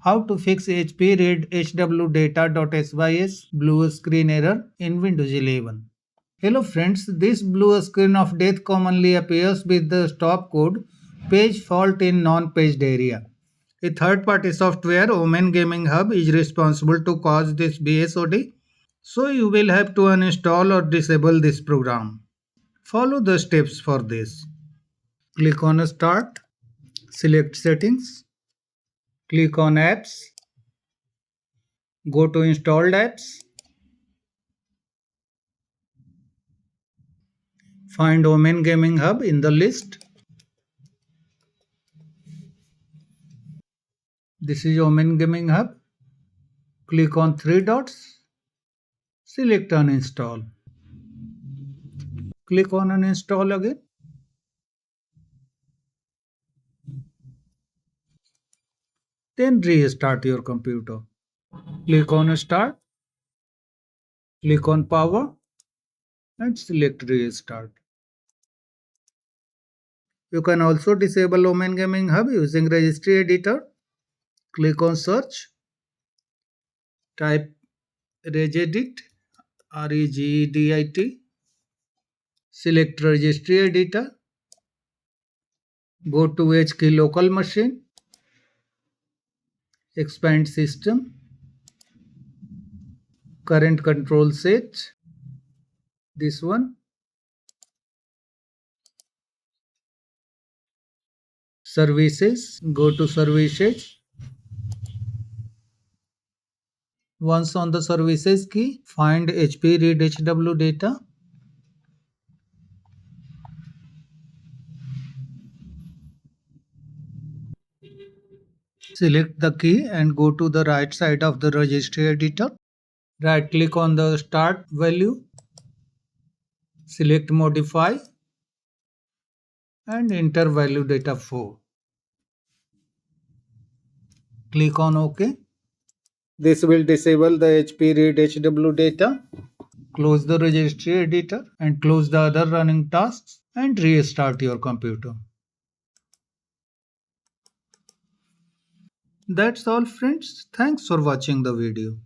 How to fix HpReadHWData.sys Blue screen error in Windows 11. Hello friends, this blue screen of death commonly appears with the stop code page fault in non-paged area. A third-party software, OMEN Gaming Hub, is responsible to cause this BSOD, so you will have to uninstall or disable this program. Follow the steps for this. Click on Start, select Settings, click on Apps, go to Installed Apps, find OMEN Gaming Hub in the list. This is OMEN Gaming Hub. Click on three dots, select Uninstall. Click on Uninstall again. Then restart your computer. Click on Start, click on Power and select Restart. You can also disable OMEN Gaming Hub using Registry Editor. Click on Search, type regedit, REGEDIT, select Registry Editor, go to HKey local machine, expand system, current control set, this one, services, go to services. Once on the services key, find HpReadHWData. Select the key and go to the right side of the registry editor. Right click on the start value. Select modify and enter value data 4. Click on OK. This will disable the HpReadHWData. Close the registry editor and close the other running tasks and restart your computer. That's all friends. Thanks for watching the video.